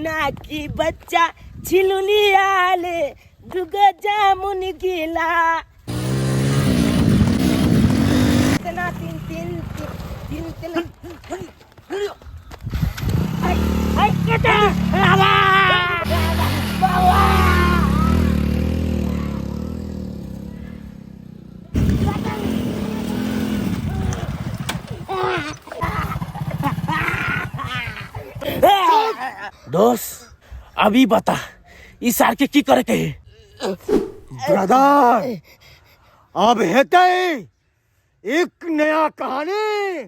ना की बच्चा छिलुलियाले दुगो जामुन गिला तना तीन तीन तीन तीन आई केटा बाबा बाबा दोस्त अभी बता इस सार के की करे के ब्रदर अब हेते एक नया कहानी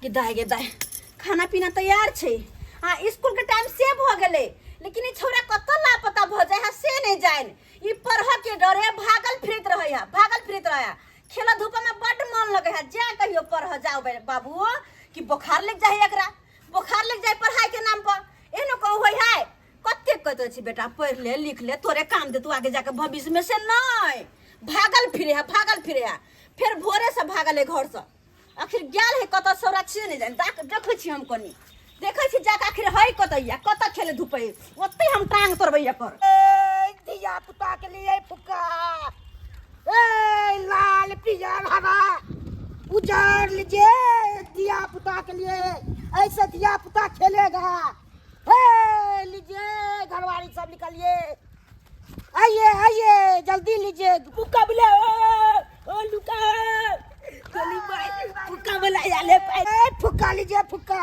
गिदाय खाना पीना तैयार छे। हाँ स्कूल के टाइम से भ गेले लेकिन ई छोरा कत लापता भ जाय है से नहीं जान। ई पढ़ के डरे भागल फिरत रहे खेला धूपा में बड़ मन लगे है जा कहियो पढ़ जाओ बाबू कि बुखार लग जाए एकरा बुखार लग जाए पढ़ाई के नाम पर एनो कहू होय है कते कहतो छी बेटा पढ़ ले लिख ले तोरे काम दे तू आगे जाके भविष्य में से नहीं भागल फिरे है फिर भोरे से भागल है घर से आखिर गेल है कत सुरक्षित नहीं जान देखै छी हम कोनी देखै छी जाके आखिर है कतैया कत खेले धुपै ओते हम टांग तोड़बैया कर ए दिया पुता के लिए फुक्का ए लाल पिया हरा उजाड़ लीजिए दिया पुता के लिए ऐसे दिया पुता खेलेगा ए लीजिए घरवाली सब निकलिए आइए जल्दी लीजिए फुक्का बोले ओ लुका चली भाई फुक्का बोला याले ए फुक्का लीजिए फुक्का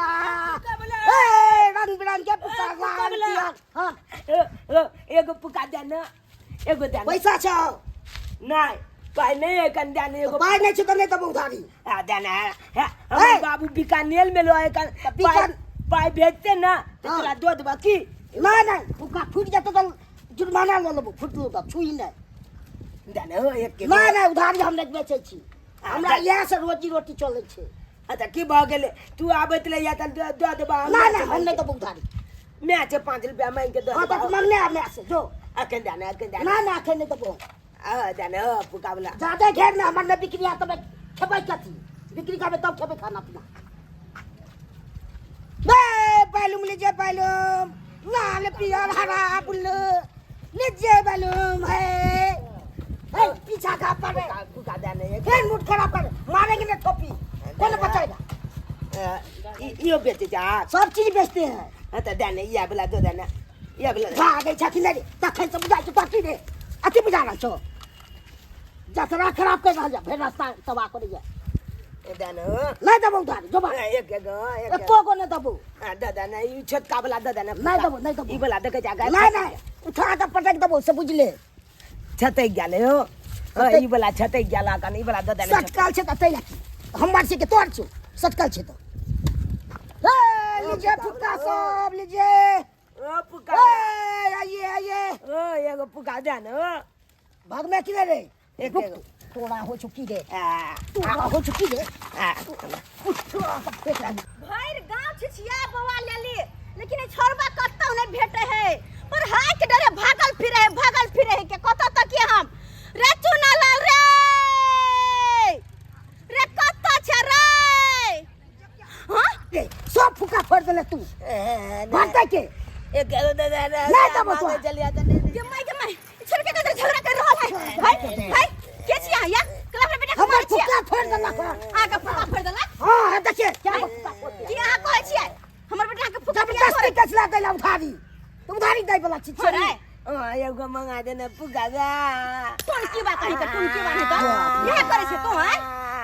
ए रंग बिरंग के फुक्का बोला हां एगो फुक्का देना एगो देना पैसा छौ नहीं पाई नहीं है कंध्या नहीं एगो पाई नहीं छ त नहीं त उधारी आ देना हम बाबू बीकानेर में लोए का पाई भेजते ना तेरा दूध बाकी नहीं फुक्का फूट जाता तो जुर्माना ले लेबो फुटलो त छुई नहीं देना एक के नहीं उधारी हम नहीं बेचै छी हमरा यहाँ से रोजी चले छे। अच्छा की भ गेले तू आबत ले या त द देबा नहीं हम नहीं तो उधारी मैं छे 5 रुपया मांग के दे हां तो मांगने आ मैं से जो अखन देना ना अखन नहीं तो आ देना फुका वाला ज्यादा घेर ना हमर बिक्री आ तब खेबै कथी बिक्री करबे तब खेबै खाना पीना बे बैलूम लीजिए बैलूम लाल पियर हरा बुल्लू लीजिए बैलूम है पीछा का पर फुका देना है फिर मुठ खराब कर मारेंगे ना टोपी कौन बचाएगा यो बेचते जा सब चीज बेचते हैं तो देना ये वाला दो देना ये वाला भाग गई छकी ले तखन से बुझा पार्टी दे अति बुझाना छो जतरा खराब कर रहा जा फिर रास्ता तबाह कर दिया देना नहीं दबो उधार जो बा एक को न दबो दादा नहीं छोटका वाला दादा नहीं दबो ई वाला देके जागा नहीं उठा के पटक दबो से बुझ ले छतै गेले हो ई वाला छतै गेला का ई वाला दादा ने सटकाल छ त तैला हमर से के तोड़ छु सटकाल छ त लीजिए फुक्का सब लीजिए ओ फुक्का आइए ओ एगो फुक्का दे न भाग में किने रे एक तोड़ा हो चुकी रे तोड़ा हो चुकी रे भैर गांव छिछिया बवा लेली लेकिन ए छोरबा कत्ता ने भेटे है पर हाय के डरे भागल फिरे है के कत्ता तक के हम रे चुनालाल रे कत्ता छ रे हां सब फुक्का फोड़ देले तू भागता के एक दादा नहीं तब तो चल आता नहीं के माई छोड़ के कदर झगड़ा कर रहा है भाई के छिया या क्लब में बेटा हमर फुक्का फोड़ देला आगे फुक्का फोड़ देला हां देखिए क्या की आ कहै छियै हमर बेटा के फुक्का जबरदस्ती कसला देला उधारी दै वाला चीज छै रे एगो मंगा देना फुक्का गा टुनकी बात है तो यह करे छै तू हैं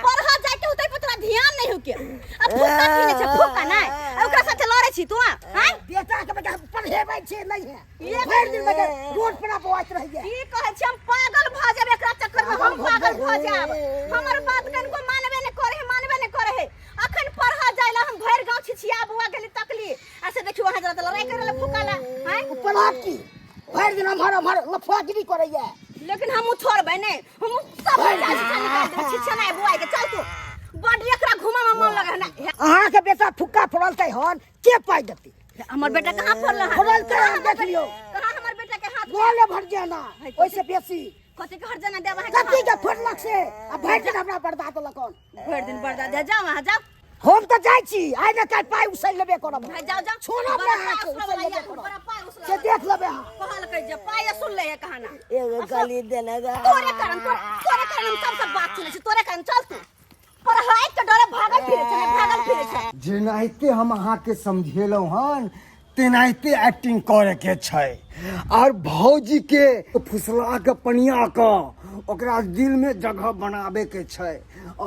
पढ़ जाके उतै पर तोरा ध्यान नहीं हो के अब फुक्का किने छै फुक्का नहीं ओकरा साथे लड़े छी तू हैं बेटा के बेटा पढ़ेबै छै नहीं है ये भर दिन बेटा रोड पर बवाइत रह गया की कहै छी हम पागल भ जाब एकरा चक्कर में हम पागल भ जाब हमर बात कन को मानबे नहीं करे है अखन पढ़ा जाइला हम भर गांव छिछिया बुआ गेली तकली ऐसे देखियो वहां जरा लड़ाई करे ले फुक्का ला हैं पढ़ाब की भर दिन हमार लफागिरी करैया लेकिन हम छोड़बै नहीं हम सब निकाल दे छिछिया नहीं बुआ के चल तू बड एकरा घुमा में मन लगे ना अहाँ के बेटा फुक्का फोड़लकै हन के पाई देती हमर बेटा कहां फोड़ल है फोड़लकै देख लियो कहां हमर बेटा के हाथ गोले भर जाना ओइसे बेसी कथी के हर जना देब है कथी के फटलक से आ भर दिन हमरा बर्दाश्त लकन भर दिन बर्दा दे जाओ वहां जाओ हम तो जाय छी आइ न काल पाइ उसै लेबे करब भाई जाओ जाओ छोड़ब बड़ा ना पाय उसला उसै लेबे वाला करब बड़ा पाय उसला से देख लेबे हम कहल कह जे पाय सुन ले है कहाना एगो गली देने गा तोरे कारण हम सब बात सुनै छी तोरे कारण चल तू पर हाय के डरे भागल फिरे छै जेनाहिते हम अहाँके समझेलहुँ हन तेनाहिते एक्टिंग करे के छै और भौजी के फुसला के पनिया के ओकरा दिल में जगह बनाबे के छै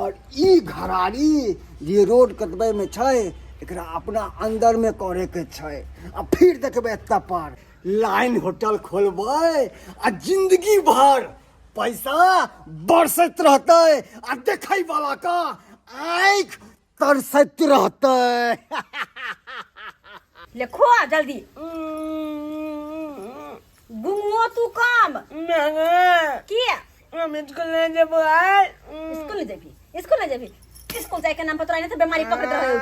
और ई घरारी जे रोड कतबे में छै एकरा अपना अंदर में करे के छै आ फिर देखबे एतऽ पर लाइन होटल खोलबै आ जिंदगी भर पैसा बरसैत रहतै आ देखै वाला का आँख तरसैत रहतै ले खो जल्दी गुंगो तू काम की हम स्कूल नहीं जेबो आइ स्कूल नहीं जेबी स्कूल जाए के नाम पर तोरा नहीं बीमारी पकड़ रहे हो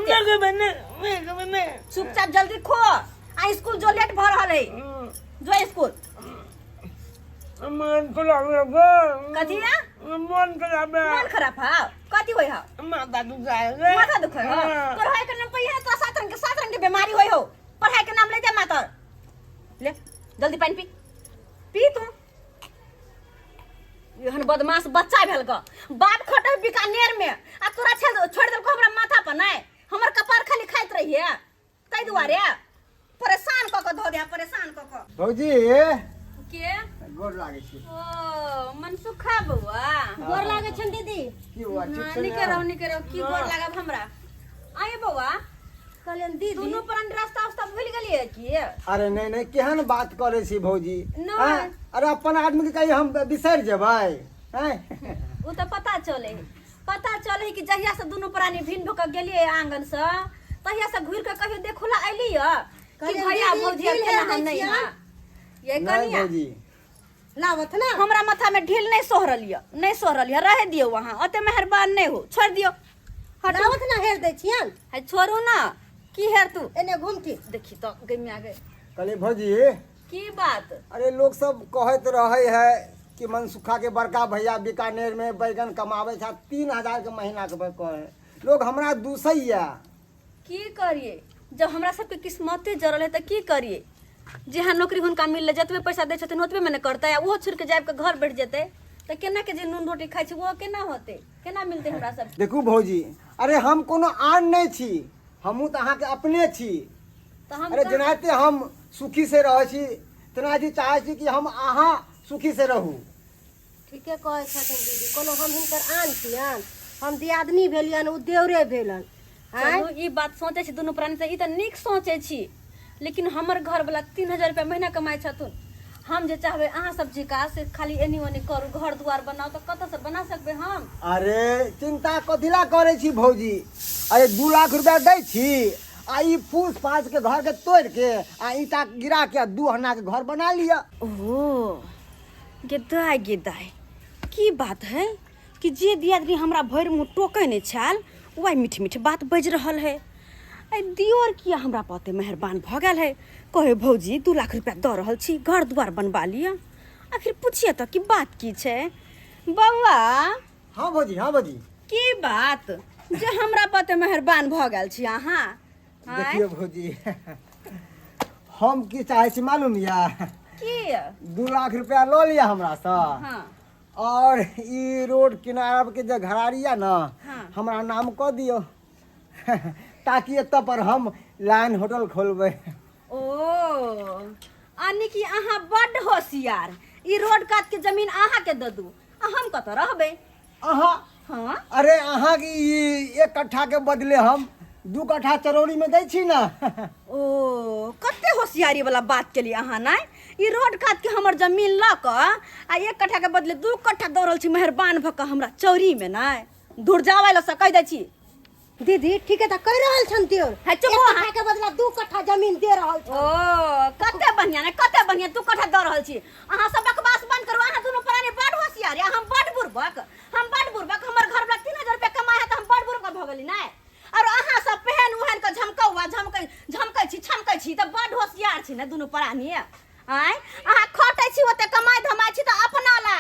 क्या बने चुपचाप जल्दी खो आ स्कूल जो लेट भ रहल है जो स्कूल मन खराब लगो कथी है मन खराब मन खराब है कथी होय है माथा दुखाए माथा दुख है पढ़ाई के नाम पे है तो सात रंग के बीमारी होय हो पढ़ाई के नाम ले दे मातर ले जल्दी पानी पी तू एहन बदमाश बच्चा भेल ग बाप खटे बीकानेर में आ तोरा छोड़ देलको हमरा माथा पर नहीं हमर कपार खाली खाइत रहिए तै दुआरे परेशान क धो दे परेशान क भौजी के गोर लागै छी ओ मनसुखा बउआ गोर लागे छन दीदी की हुआ ठीक छै निके रहो की गोर लागब हमरा आए बउआ कहलियन दीदी दुनू परन रास्ता उस्ता भूल गेलिए की अरे नहीं केहन बात करे छी भौजी नहीं। हाँ? अरे अपन आदमी के कहीं हम बिसर जेबै हैं? उ त पता चले कि जहिया से दुनू प्राणी भिन भक गेलिए आंगन से तहिया से घुर के कहियो देखुला आइली कि भैया भौजी केना हम नहीं हां ये नहीं कनिया भौजी लावत ना हमरा माथा में ढील नहीं सोहरलिया रहे दियो वहां ओते मेहरबान नहीं हो छोड़ दियो लावत ना हेर दै छियन है छोड़ू ना की हेर तू एने घूम के देखी तो गमी आ गए कहले भौजी की बात अरे लोग सब कहत रहे है कि मनसुखा के बड़का भैया बीकानेर में बैगन कमावे था 3000 के महीना के कहे लोग हमरा दूसैया की करिए जब हमरा सबके किस्मते जरल है त की करिए जेहा नौकरी हुनका मिल जतबे पैसा दे छथिन ओतबे में न करतै आ वो छोड़ के जाब के घर बैठ जेतै त केना के जे नून रोटी खाइ छी वो केना होते केना मिलते हमरा सब देखू भौजी अरे हम कोनो आन नहीं छी हमहू तो अहाँ के अपने छी त हम अरे जेनाहिते हम सुखी से रहे छी तेनाहिते चाहे छी कि हम अहाँ सुखी से रहू ठीके कहै छथिन दीदी कोनो हम हिनकर आन छियन हम दियादनी भेलियन उ देवरे भेलन चलू ई बात सोचे छी दुनू प्राणी से ई त नीक सोचे छी लेकिन हमर घर वाला 3000 रुपया महीना कमाई छथुन हम जे चाहबे अहाँ सब जिका से खाली एनी ओनी करू घर दुआर बनाओ तो कत से बना सकबे हम अरे चिंता कथिला करे छी भौजी अरे 2 लाख रुपया दै छी आ ई फूस फास के घर के तोड़ के आ ईटा गिरा के 2 हना के घर बना लिया ओह गेदाय की बात है कि जे दियादनी हमरा भरि मुँह टोकै नहीं छाल वही मीठ मीठ बात बज रहल है आई दियोर किया हमरा पते मेहरबान भ गेल है कहे भौजी 2 लाख रुपया द रहल छी घर द्वार बनवा लिया आखिर पूछिए तो की बात की छे बउआ हाँ भौजी की बात जे हमरा पते मेहरबान भ गेल छी अहाँ देखियो भौजी हम की चाहे छी मालूम या की 2 लाख रुपया लो लिया हमरा से हाँ और ई रोड किनारा के जो घरारी है ना हाँ। हमरा नाम कह दियो ताकि एतऽ पर हम लाइन होटल खोलबै ओ आनी कि अहाँ बड्ड होशियार ई रोड काट के जमीन अहाँ के दे दू आ हम कत रहबे अहाँ हाँ अरे अहाँ की ई 1 कट्ठा के बदले हम 2 कट्ठा चरौरी में दै छी ना ओ कते होशियारी वाला बात के लिए अहाँ ना ई रोड काट के हमर जमीन ल क आ 1 कट्ठा के बदले 2 कट्ठा दौड़ल छी मेहरबान भ क हमरा चौरी में ना दूर जावे ल कह दै छी दीदी ठीके त कह रहल छन तियोर है चुप एक हो कट्ठा के बदला 2 कट्ठा जमीन दे रहल छ ओ कते बढ़िया 2 कट्ठा दे रहल छी अहाँ सब बकवास बंद करू अहाँ दुनू प्राणी बड़ होशियार हम बड़ बुर्बक हमर घर वाला 3000 रुपया कमाय है त हम बड़ बुर्बक भ गेली ना और अहाँ सब पहन उहन के झमकै छी त बड़ होशियार छी ना दुनू प्राणी आय अहाँ खटै छी ओते कमाई धमाई छी त अपना ला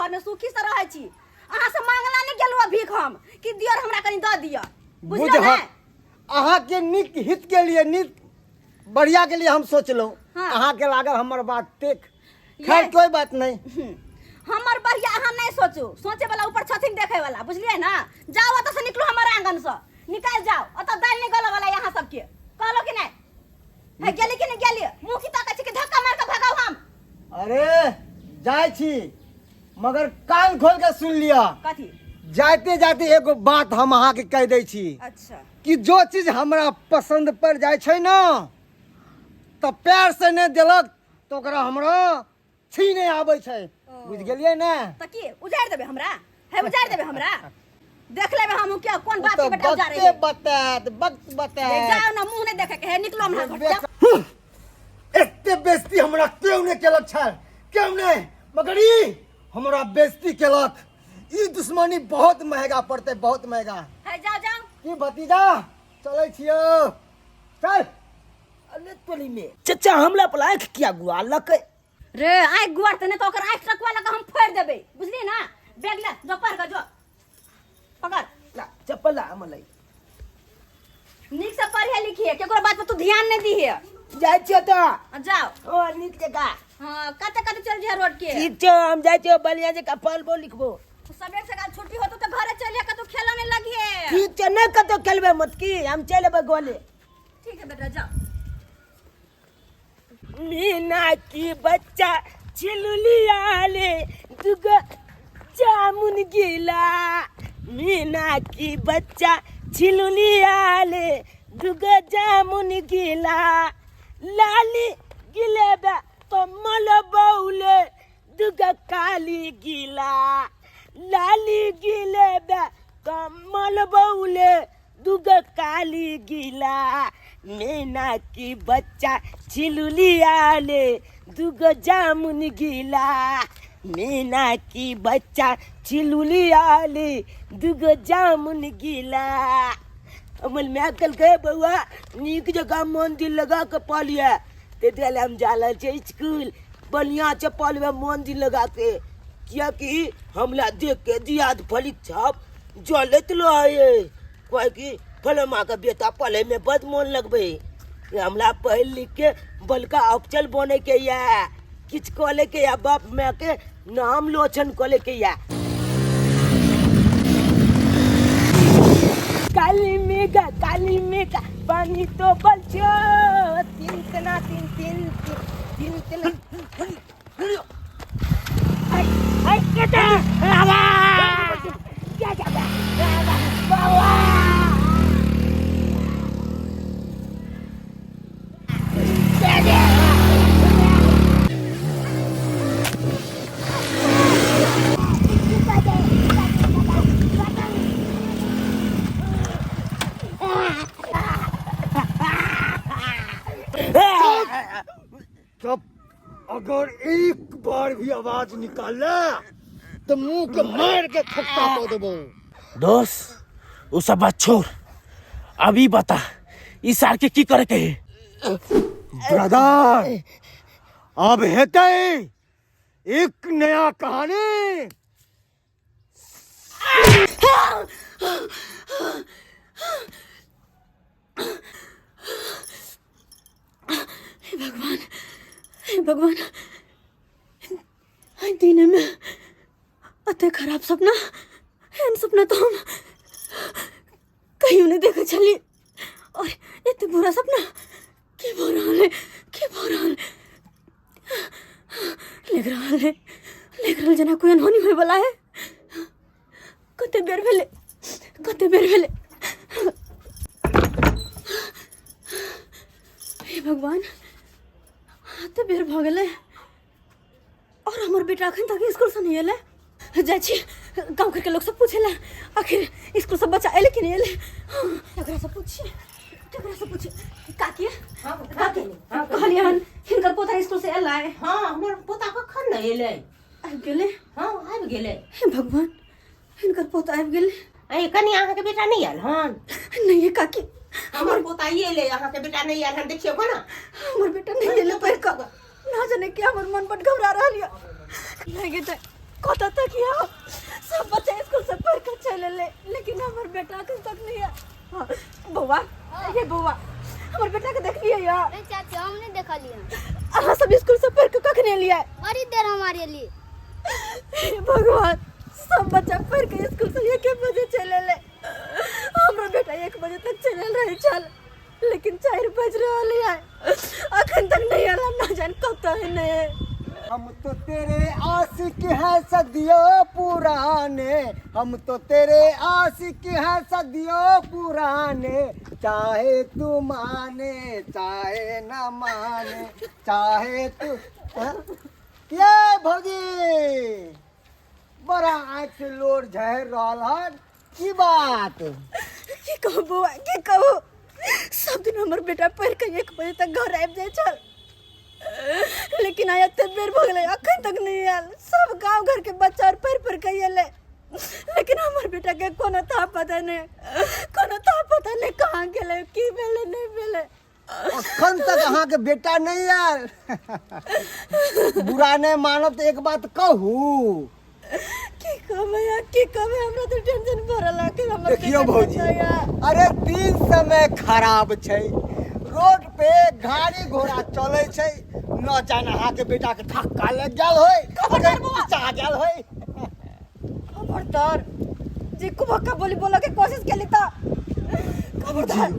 घर में सुखी से रहै छी। अहाँ से मांगला नहीं गेलु भीख हम कि दियर हमरा कनी द दिया। बुझलियै ने? अहाँ के निक हित के लिए, निक बढ़िया के लिए हम सोचलहुँ। हाँ। अहाँ के लागल हमर बात टेक। खैर कोई बात नहीं। हमर बढ़िया अहाँ नहीं सोचू, सोचे वाला ऊपर छथिन देखे वाला। बुझलियै ना? जाओ ओतऽ से निकलो हमर आंगन से, निकल जाओ। ओतऽ दाल नहीं गले वाला यहाँ सबके। कहलो कि नहीं? है गेली कि नहीं गेली? मुंह की ताकै छी कि धक्का मार के भगाऊ हम? अरे जाय छी, मगर कान खोल के सुन लिया। कथी? जाते जाते एगो बात हम अहाँ के कह दै छी अच्छा। कि जो चीज हमरा पसंद पड़ जाय छै ना, तो प्यार से नहीं दिलक तो ओकरा हमरा छीने आबै छै। बुझ गेलियै ना? त की उजाड़ देबे हमरा? है उजाड़ देबे हमरा? देख लेबे हम क्या कौन बात तो के बेटा उजाड़ रही है। वक्त बता जाओ ना, मुंह नहीं देखे के है, निकलो हमरा घर से। एते बेइज्जती हमरा क्यों नहीं केलक छै? क्यों नहीं? मगर ई हमरा बेइज्जती केलक। ई दुश्मनी बहुत महंगा पड़ते, बहुत महंगा। है जाओ जाओ। की भतीजा चले छियो? चल। अरे टोली में चचा हमला पर आंख किया गुआ लक रे आंख गुआरते ने तो ओकर आंख टकवा लगा हम फोड़ देबे। बुझली ना? बैग ले जो पर का जो पकड़ ला चप्पल ला हमलाई निक से पढ़े लिखिए, केकरो बात पे तू ध्यान नहीं दिए। जाय छियो तो जाओ। ओ नीक जगह हां कते कते चल जा रोड के। ठीक छो, हम जाय छियो बलिया जे कपाल बो लिखबो। सबेर से काल छुट्टी होतो तो घरे चलिए के तू खेला नहीं लगिए। ठीक छो, नहीं कतो खेलबे मत की, हम चलेबे गोले। ठीक है बेटा जाओ। मीना की बच्चा छिलुलिया ले दुगो जामुन गिला। मीना की बच्चा छिलुलिया ले दुगो जामुन गिला। लाली गिलेबे तो मल बौले दुगो काली गिला। लाली गिलेबे तो मल बौले दुगो काली गिला। मीना की बच्चा छिलुलिया ले दुगो जामुन गिला। मीना की बच्चा छिलुलिया ले दुगो जामुन गिला। अमल में अकल गए बउआ, नीक जगह मन दिल लगा के पलिया। ते दिल हम जाला छे स्कूल, बढ़िया से पलवे मन दिल लगा के। किया कि हमला देख के दियाद फली छाप जलत रहे। कोई की फलमा का बेटा पले में बद मन लगबे। हमला पढ़ लिख के बलका अफसर बने के या किछ कले के या बाप में के नाम लोचन कले के या। काली मेघा पानी तो बलछो। तीन तना तीन तीन तीन तीन आई केटा आवा क्या जाबे बाबा। चुप। अगर एक बार भी आवाज निकाला तो मुंह के मार के खट्टा कर देबो। दोस्त वो सब बात छोड़, अभी बता इस सार के की करे के है? ब्रदर अब हेते एक नया कहानी। हे भगवान दिन में अते खराब सपना, एहन सपना तो हम कहीं नहीं देखे चली। और इतने बुरा सपना के भो रहा है, के भो रहा है। लेख रहा जना कोई अनहोनी होए वाला है। कते बेर भेले हे भगवान आते बेर भ गेले और हमर बेटा अखन तक स्कूल से नहीं एले। जाय छी गांव घर के लोग सब पूछेला आखिर स्कूल से बच्चा एले कि नहीं एले। एकरा से पूछिए काकी काकी कहलिए हन हिनकर पोता स्कूल से एला है। हां हमर पोता कखन नहीं एले। आबि गेले। हां आबि गेले। हे भगवान हिनकर पोता आबि गेले। ए कनी अहाँ के बेटा नहीं आयल हन? नहीं है काकी हमर पोता ये ले, अहाँ के बेटा नहीं आयल हन, देखियो को ना। हमर बेटा नहीं एले पर का ना जाने क्या हमर मन बड घबरा रहल या। लागे त कत तक यहाँ सब बच्चे स्कूल से पढ़ कर चले ले, लेकिन हमार बेटा अखन तक नहीं है। हाँ, बउआ ये बउआ हमार बेटा के देख लिया यार। नहीं चाची हमने देखा लिया। अहाँ सब स्कूल से पढ़ के कखने लिया है? बड़ी देर हमारे लिए। हे भगवान, सब बच्चा पढ़ के स्कूल से 1 बजे चले ले, हमारा बेटा 1 बजे तक चले रहे चल, लेकिन 4 बज रहे है अखन तक नहीं आला, ना जान कब तक नहीं। हम तो तेरे आशिक हैं सदियों पुराने, हम तो तेरे आशिक हैं सदियों पुराने, चाहे तू माने चाहे न माने, चाहे तू ये भौजी बड़ा आँख से लोड झड़ रहा है की बात? की कहू बउआ की कहू, सब दिन हमार बेटा पढ़ के 1 बजे तक घर आबि जाए चल, लेकिन आया ते बेर भ गेलै अखन तक नहीं आयल। सब गांव घर के बच्चा और पढ़ के अयलै, लेकिन हमार बेटा के कोनो था पता नहीं, कोनो था पता नहीं कहाँ गेलै, की भेलै नहीं भेलै। अखन तक अहाँ के बेटा नहीं आयल। बुरा नहीं मानब तो एक बात कहू, की कहबै की कहबै, हमरा तो टेंशन भरल है कि हमर देखियो भौजी, अरे दिन समय खराब छै, रोड पे गाड़ी घोड़ा चले छै, न जाने अहाँ के बेटा के धक्का लग गेल होय, खबरदार बउआ। पीछा गेल होय। खबरदार जी कुबक्का बोली बोला के कोशिश केली त खबरदार।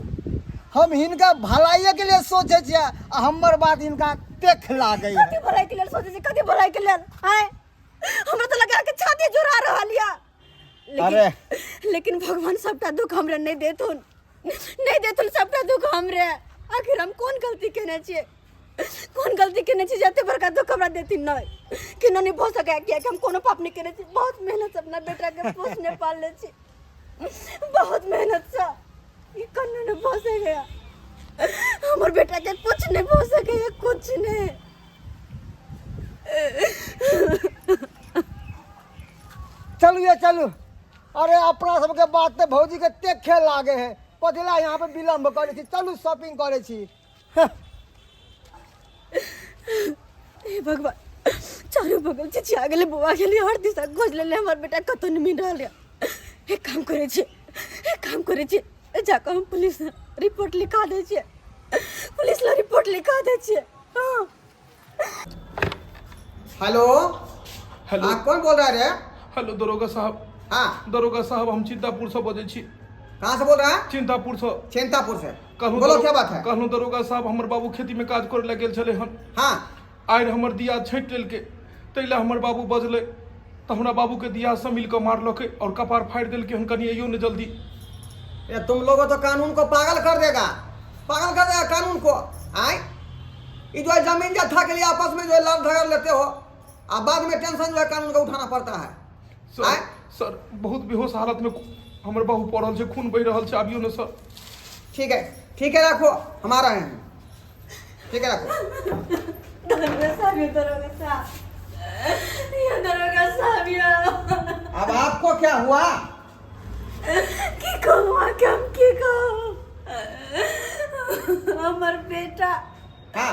हम हिनका भलाइये के लिए सोचे छियै, आ हमर बात हिनका देख लागे है। कथी भलाई के लेल सोचे छी, कथी भलाई के लेल आय, हमरा तो लगा के छाती जुड़ा रहल या, लेकिन भगवान सबटा दुख हमरे नहीं देथुन, नहीं देथुन सबटा दुख हमरे। आखिर हम कौन गलती केने छियै, कौन गलती केने छी जते बड़का दुख हमरा देथिन नहीं, कि नहीं भो सके कि हम कोनो पाप नहीं केने छी। बहुत मेहनत से अपना बेटा के पोसने पालने छी, बहुत मेहनत से, ये कन्ने नहीं भो सके, हमर बेटा के कुछ नहीं भो सके, कुछ नहीं। चलू ये चलू, अरे अपना सबके बात तो भौजी के देखे लागे है, पतिला यहाँ पे विलम्ब करे छी, चलू शॉपिंग करे छी। हे भगवान, चारों बगल चिचिया गेले, बुआ गेले, हर दिशा खोज लेले, हमार बेटा कतौ नहीं मिल रहल है। एक काम करे छी, जाके हम पुलिस रिपोर्ट लिखा दे छी, पुलिस ला रिपोर्ट लिखा दे छी। हाँ हेलो हेलो हाँ, कौन बोल रहा है रे? हेलो दरोगा साहब। हाँ दरोगा साहब हम चिंतापुर से बजे छी। कहाँ से बोल रहा है? चिंतापुर से। चिंतापुर से। कहूँ बोलो क्या बात है? कहूँ दरोगा साहब, हमर बाबू खेती में काज करे लगे छले हन, हाँ आइ हमर दिया छाँटि लेलकै, तैला हमर बाबू बजले तो हमरा बाबू के दिया से मिल के मारलकै और कपार फाड़ि देलकै हन। कनी अइयो ने जल्दी। ये तुम लोगों तो कानून को पागल कर देगा, पागल कर देगा कानून को। आए ये जो है जमीन जत्था के लिए आपस में जो है लड़ झगड़ लेते हो, अब बाद में टेंशन जो है कानून का उठाना पड़ता है। सर सर बहुत बेहोश हालत में हमर बाबू पड़ल छै, खून बहि रहल छै, आबियो ने सर। ठीक है रखो, हम आ रहे हैं। ठीक है रखो। दरोगा साहब, अब आपको क्या हुआ? की कहूँ आके हम की कहूँ, हमर बेटा हाँ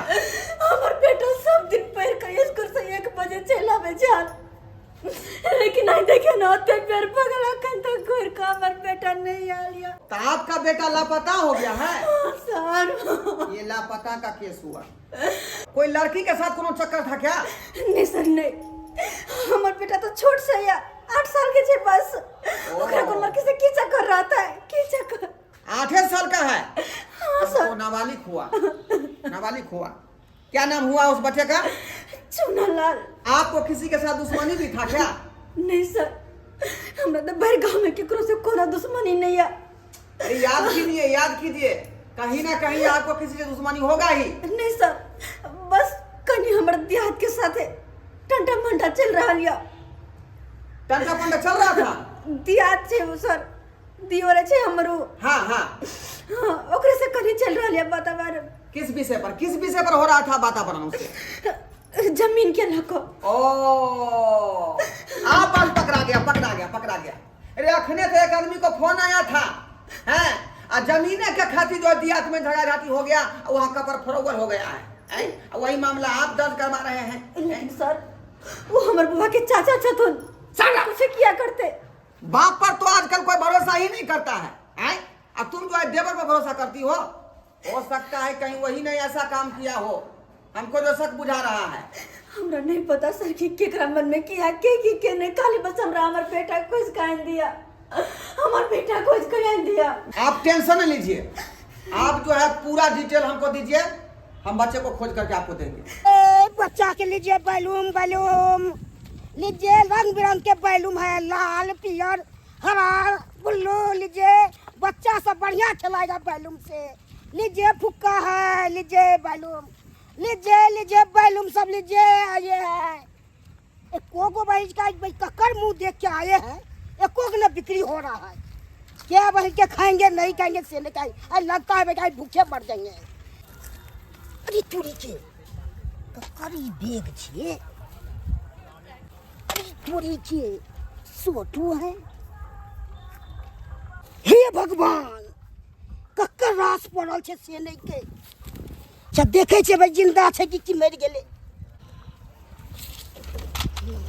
हमर बेटा सब दिन पढ़ के स्कूल से 1 बजे चला आवे जान, लेकिन आई देखे ना ओते बेर पगल अखन तक घर का हमर बेटा नहीं आ लिया। तो आपका बेटा लापता हो गया है? सर ये लापता का केस हुआ। कोई लड़की के साथ कोनो चक्कर था क्या? नहीं सर नहीं, हमर बेटा तो छोट से या 8 साल के छे बस, ओकरा को लड़की से की चक्कर रहता है, की चक्कर। 8 साल का है? हाँ सर। तो नाबालिग हुआ, नाबालिग हुआ। क्या नाम हुआ उस बच्चे का? चुनालाल। आपको किसी के साथ दुश्मनी भी था क्या? नहीं सर, हमरा तो भर गांव में केकरो से कोनो दुश्मनी नहीं है। अरे याद कीजिए, कहीं ना कहीं आपको किसी से दुश्मनी होगा ही। नहीं सर, बस कहीं हमारे देहात के साथ टंटा मंटा चल रहा लिया। टंटा पंटा चल रहा था? देहात छे वो सर, दियोरे छे हमरो। हाँ ओकरे से कहीं चल रहा लिया वातावरण। किस विषय पर हो रहा था वातावरण उससे? जमीन के लको। ओ आप आज पकड़ा गया। अरे अखने तो एक आदमी को फोन आया था, हैं? और जमीने के खातिर जो दियात में झगड़ा हो गया, वहाँ कपर फरोवर हो गया है। वही मामला आप दर्ज करवा रहे हैं। लेकिन सर वो हमर बुआ के चाचा छथुन, सारा कुछ किया करते। बाप पर तो आजकल कोई भरोसा ही नहीं करता है, हैं? अब तुम जो है देवर पर भरोसा करती हो सकता है कहीं वही ने ऐसा काम किया हो, हमको जो शक बुझा रहा है। हमरा नहीं पता सर कि केकरा मन में किया के ने खाली बस हमरा हमर बेटा खोज कान दिया, हमर बेटा खोज कान दिया। आप टेंशन नहीं लीजिए, आप जो है पूरा डिटेल हमको दीजिए, हम बच्चे को खोज करके आपको देंगे। बच्चा के लीजिए बैलूम बैलूम लीजिए, रंग बिरंग के बैलूम है, लाल पियर हरा ब्लू। लीजिए बच्चा सब बढ़िया खिलाएगा बैलूम से। लीजिए फुक्का है, लीजिए बैलूम, लीजिए बैलूम सब लीजिए। ये है एको को भाई का कक्कर मुंह देख के आए हैं, एको को न बिक्री हो रहा है। क्या भाई के खाएंगे नहीं खाएंगे से नहीं खाएंगे, लगता है भाई भूखे मर जाएंगे। अरे चोरी के ककरी बेग छे, अरे चोरी के सोटू है। हे भगवान कक्कर रास पड़ल छे से नहीं के। अच्छा देखे छे भाई जिंदा छे कि मर गेले।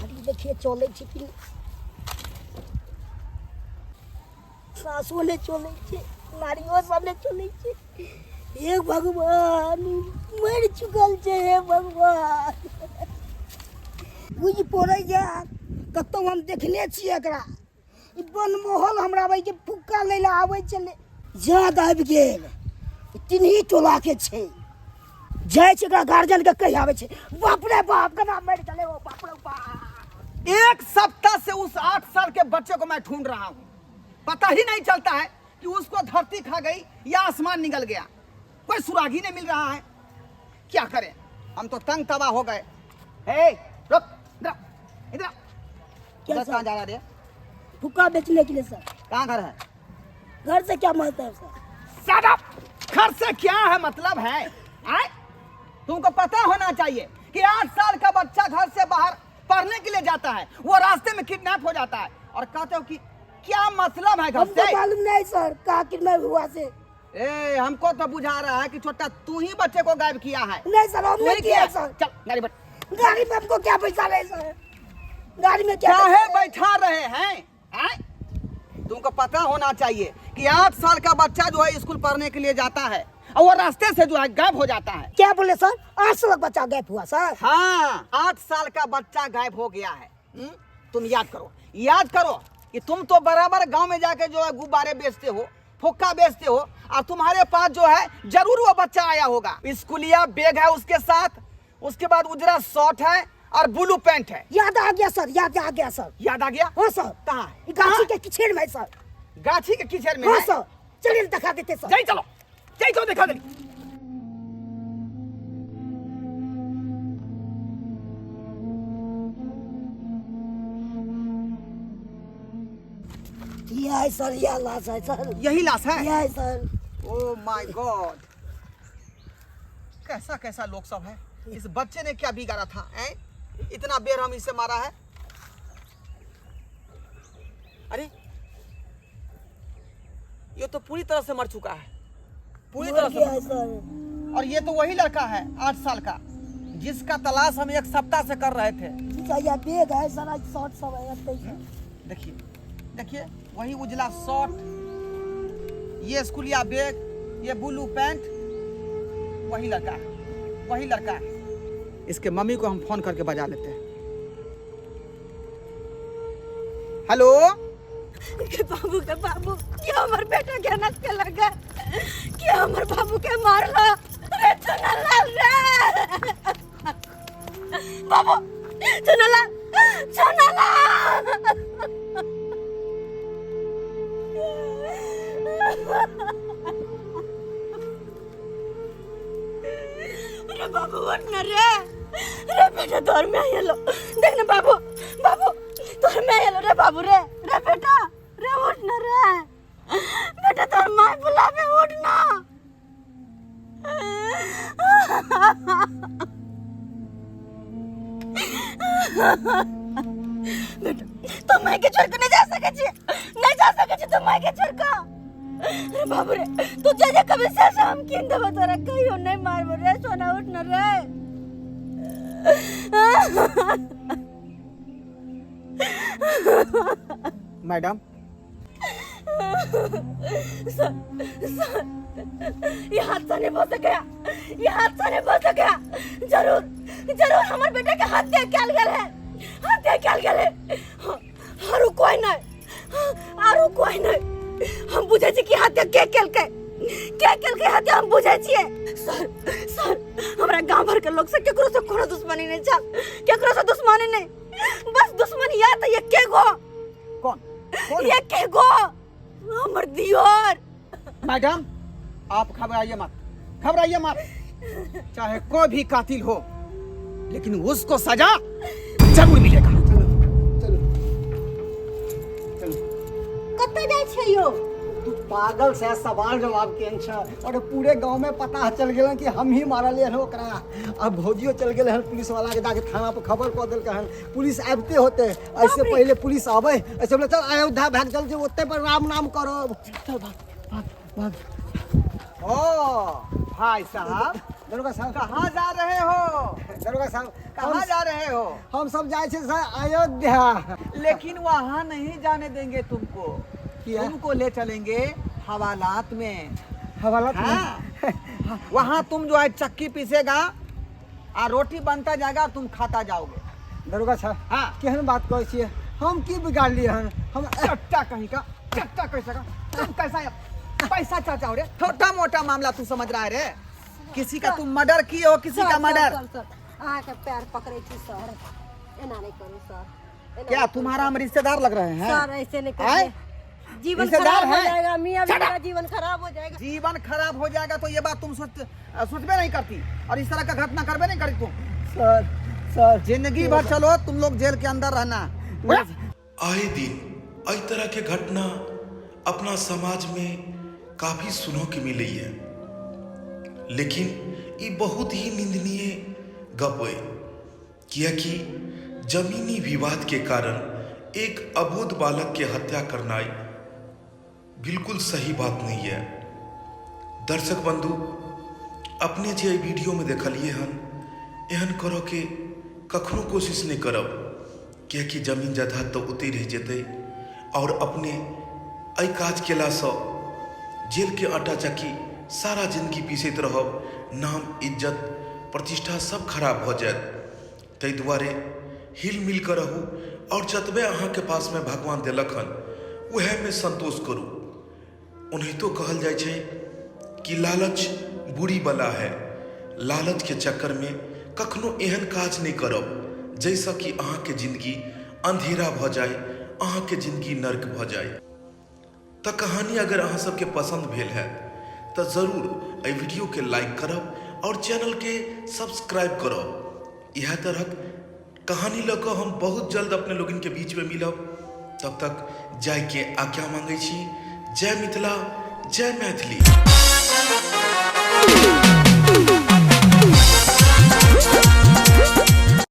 हरी देखिए चले छे कि सासो ने चले छे, नारियो सब ने चले छे। हे भगवान मर चुकल छे, हे भगवान बुझ पड़े जा। कतौ हम देखने छिए एकरा, ई बनमोहल हमरा भाई के फुक्का ले ला आवे चले। याद आबि गेल तिन्ही टोला के छे, जाय छे एकरा गार्जियन के कहि आवे छे। बाप रे बाप कना मर गेले, ओ बाप रे बाप। एक सप्ताह से उस 8 साल के बच्चे को मैं ढूंढ रहा हूँ, पता ही नहीं चलता है कि उसको धरती खा गई या आसमान निकल गया, कोई सुराग ही नहीं मिल रहा है। क्या करें, हम तो तंग तबाह हो गए। हे रुक, इधर क्या कहाँ जा रहा है? फुक्का बेचने के लिए सर। कहाँ घर है? घर से क्या मतलब है सर? Shut up! घर से क्या है मतलब है? आए? तुमको पता होना चाहिए कि 8 साल का बच्चा घर से बाहर पढ़ने के लिए जाता है, वो रास्ते में किडनैप हो जाता है और कहते हो कि क्या मतलब है घर हमको से? मालूम नहीं सर का किडनैप हुआ से। ए, हमको तो बुझा रहा है कि छोटा तू ही बच्चे को गायब किया है। नहीं सर हमने तू किया सर। चल गाड़ी बैठ। गाड़ी में हमको क्या पैसा नहीं सर, गाड़ी में क्या चाहे पैसा है? बैठा रहे हैं, आए? तुमको पता होना चाहिए कि 8 साल का बच्चा जो है स्कूल पढ़ने के लिए जाता है और वो रास्ते से जो है गायब हो जाता है। क्या बोले सर? 8 साल का बच्चा गायब हुआ सर? हाँ, 8 साल का बच्चा गायब हो गया है। तुम याद करो कि तुम तो बराबर गांव में जाके जो है गुब्बारे बेचते हो, फुक्का बेचते हो, और तुम्हारे पास जो है जरूर वो बच्चा आया होगा। स्कूलिया बैग है उसके साथ, उसके बाद उजरा शर्ट है और ब्लू पैंट है। याद आ गया सर, याद आ गया सर। याद आ गया? हाँ सर। कहाँ है? ये गाछी के कीचड़ में है सर। गाछी के कीचड़ में हाँ है? सर, चलिए दिखा देते सर। जाई चलो दिखा दे। यह है सर, यह लाश है सर, यही लाश है? यह है सर। ओह माय गॉड, कैसा कैसा लोग सब है। इस बच्चे ने क्या बिगाड़ा था, हैं? इतना बेरहमी से मारा है। अरे ये तो पूरी तरह से मर चुका है, पूरी तरह गया है से। सर। और ये तो वही लड़का है 8 साल का जिसका तलाश हम 1 सप्ताह से कर रहे थे। यह बैग है सर, आज शॉर्ट सब है। देखिए वही उजला शर्ट, ये स्कूलिया बैग, ये ब्लू पैंट, वही लड़का है। इसके मम्मी को हम फोन करके बजा लेते हैं। हेलो बाबू के बाबू, क्या हमारे बेटा के नस के लगा, क्या हमारे बाबू के मारला रे चुनलाल रे बाबू, चुनलाल अरे बाबू उठ ना रे बेटा, तोर में आयलो देख ना बाबू तोर में आयलो रे बाबू रे बेटा रे उठ ना रे बेटा, तोर माय बुलावे उठ ना। बेटा तुम माय के छोड़ के नहीं जा सके छी तुम माय के छोड़ का। अरे बाबू रे तू जे कभी से हम किन देबो तोरा, कहियो नहीं मारबो रे सोना, उठ ना रे। मैडम ये हादसा नहीं हो सका, ये हादसा नहीं हो सका। जरूर जरूर हमारे बेटे के हत्या कल गल है, हत्या कल गल है। आरो कोई नहीं, आरो कोई नहीं। हम बुझे छी कि हत्या के हत्या हम बुझे छिए। सर हमरा गांव भर के लोग से केकरो से कोनो दुश्मनी नहीं छल, केकरो से दुश्मनी नहीं, बस दुश्मनी या त एके गो। कौन एके गो हमर दियोर। मैडम आप घबराइए मत, चाहे कोई भी कातिल हो लेकिन उसको सजा जरूर मिलेगा। कत्ते जाय छै यो? तू पागल से सवाल जवाब के छ और पूरे गांव में पता चल गेल कि हम ही मारलिए हन ओकरा। अब भौजियो चल गेल हन पुलिस वाला के जाके थाना पर खबर कऽ देलक हन। पुलिस आबते होते, ऐसे पहले पुलिस आवे, ऐसे बोले चल अयोध्या भाग चल जे ओते पर राम नाम करो। चल भाग। ओ भाई साहब, दरोगा साहब कहाँ जा रहे हो? दरोगा साहब कहाँ जा रहे हो? हम सब जाए छे सर अयोध्या। लेकिन वहाँ नहीं जाने देंगे तुमको। क्या? तुमको ले चलेंगे हवालात में। हवाला हाँ। वहाँ तुम जो है चक्की पीसेगा और रोटी बनता जाएगा, तुम खाता जाओगे। दरोगा साहब हाँ। केहन बात कहै छियै? हम की बिगाड़ लिए हन? हम चट्टा कहीं का, चट्टा कैसा का? तुम कैसा पैसा चाचा हो रे? छोटा मोटा मामला तू समझ रहा है रे? किसी का तुम मर्डर किए हो, किसी का मर्डर। अहाँ के पैर पकड़े छी सर, एना नहीं करू सर। क्या तुम्हारा हम रिश्तेदार लग रहे हैं? सर ऐसे नहीं आए? करिए, जीवन रिश्तेदार खराब हो हैं? जाएगा। मियां बीवी का जीवन खराब हो जाएगा। जीवन खराब हो जाएगा तो ये बात तुम सोचबे नहीं करती और इस तरह का घटना करबे नहीं करती तुम। सर जिंदगी भर चलो तुम लोग जेल के अंदर रहना। आए दिन एहि तरह के घटना अपना समाज में काफी सुनो के मिली है, लेकिन ये बहुत ही निंदनीय गप है, कियाकि जमीनी विवाद के कारण एक अबोध बालक के हत्या करना बिल्कुल सही बात नहीं है। दर्शक बंधु, अपने जे वीडियो में देखलिए हन, एहन करो के कखनो कोशिश नहीं करब, कियाकि जमीन जायदाद तो उतै रह जेतै और अपने एहि काज केलासँ जेल के आटा चक्की सारा जिंदगी पीसैत रहब, नाम इज्जत प्रतिष्ठा सब खराब हो जायत। ताहि दुआरे हिल मिल कर रहू और जतबे अहाँके पास में भगवान देलक हन वह में संतोष करू। ओनाहितो कहल जाइ छै कि लालच बुरी बला है। लालच के चक्कर में कखनो एहन काज नहीं करब जैसा कि अहाँके जिंदगी अंधेरा भ जाए, अहाँके जिंदगी नर्क भ जाए। तो कहानी अगर अहाँ सबके पसंद भेल है तो जरूर एहि वीडियो के लाइक करब और चैनल के सब्सक्राइब करब। यह तरह कहानी लऽ कऽ हम बहुत जल्द अपने लोगन के बीच में मिलब। तब तक जाय के आज्ञा मांगै छी। जय मिथिला, जय मैथिली।